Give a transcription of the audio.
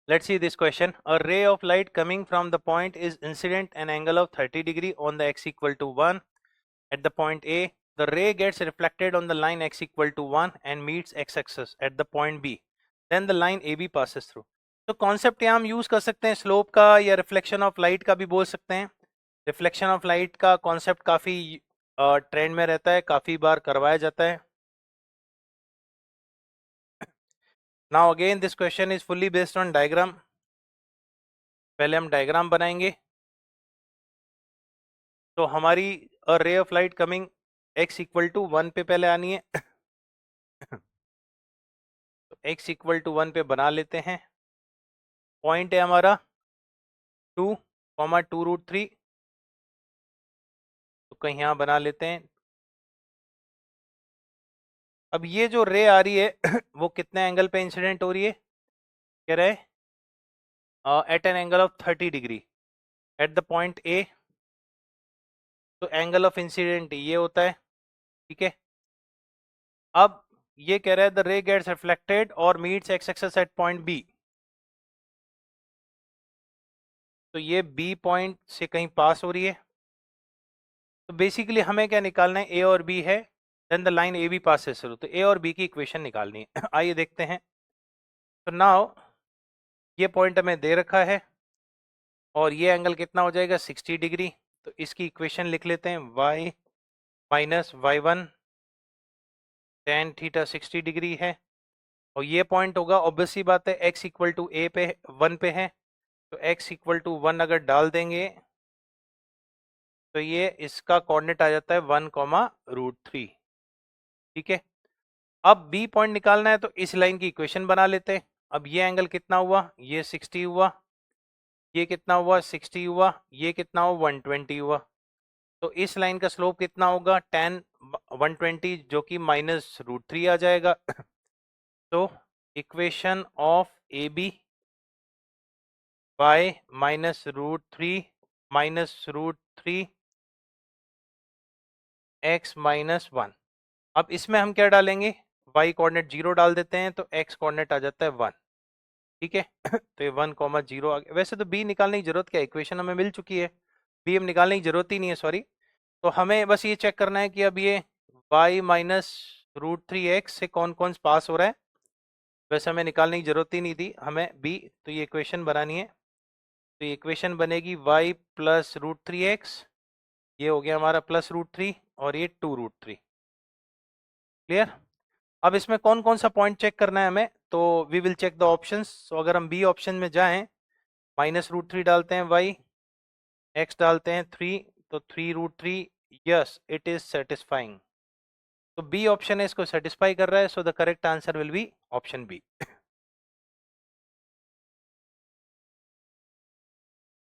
Let's see this question. A ray of light coming from the point is incident an angle of 30 degree on the x equal to 1 at the point A. The ray gets reflected on the line x equal to 1 and meets x-axis at the point B. Then the line AB passes through. तो concept यहाँ हम use कर सकते हैं slope का या reflection of light का भी बोल सकते हैं. रिफ्लेक्शन ऑफ लाइट का कॉन्सेप्ट काफी ट्रेंड में रहता है, काफी बार करवाया जाता है. Now again this question is fully based on diagram. पहले हम डायग्राम बनाएंगे. तो हमारी a ray of light coming x equal to 1 पे पहले आनी है. तो x इक्वल टू 1 पे बना लेते हैं. पॉइंट है हमारा 2, 2√3. तो कहीं यहाँ बना लेते हैं. अब ये जो रे आ रही है वो कितने एंगल पे इंसिडेंट हो रही है? कह रहे at an angle of 30 degree at the point A. तो एंगल ऑफ इंसिडेंट ये होता है. ठीक है. अब ये कह रहा है द रे गेट्स रिफ्लेक्टेड और meets X axis at point B. तो ये बी पॉइंट से कहीं पास हो रही है. तो बेसिकली हमें क्या निकालना है? ए और बी है, then the line A B passes through. तो ए और बी की इक्वेशन निकालनी है. आइए देखते हैं. तो नाउ ये पॉइंट हमें दे रखा है और ये एंगल कितना हो जाएगा? 60 डिग्री. तो इसकी इक्वेशन लिख लेते हैं. y minus y1 tan theta 60 degree है. और ये पॉइंट होगा, ऑब्वियस सी बात है, x इक्वल टू ए पे 1 पे है. तो x इक्वल टू 1 अगर डाल देंगे तो ये इसका कोऑर्डिनेट आ जाता है 1,√3. ठीक है. अब b पॉइंट निकालना है तो इस लाइन की इक्वेशन बना लेते हैं. अब ये एंगल कितना हुआ? ये 60 हुआ. ये कितना हुआ? 60 हुआ. ये कितना हुआ? 120 हुआ. तो इस लाइन का स्लोप कितना होगा? tan 120 जो कि -√3 आ जाएगा. तो equation of A B by -√3 -√3 x -1. अब इसमें हम क्या डालेंगे? y कोऑर्डिनेट 0 डाल देते हैं तो x कोऑर्डिनेट आ जाता है 1. ठीक है. तो ये 1,0 आ गया. वैसे तो b निकालने की जरूरत क्या है? इक्वेशन हमें मिल चुकी है. b हम निकालने की जरूरत ही नहीं है, सॉरी. तो हमें बस ये चेक करना है कि अब ये y -√3x से कौन कौन पास हो रहा है. वैसे हमें निकालने की जरूरत ही नहीं थी हमें b. तो ये इक्वेशन बनानी है. तो ये इक्वेशन बनेगी y +√3x. ये हो गया हमारा +√3 और ये 2√3. क्लियर. अब इसमें कौन कौन सा पॉइंट चेक करना है हमें? तो we will check the options. तो अगर हम बी ऑप्शन में जाएं, -√3 डालते हैं y, x डालते हैं 3, तो 3√3. Yes, it is satisfying. तो बी ऑप्शन है इसको सेटिस्फाई कर रहा है. So the correct answer will be option B.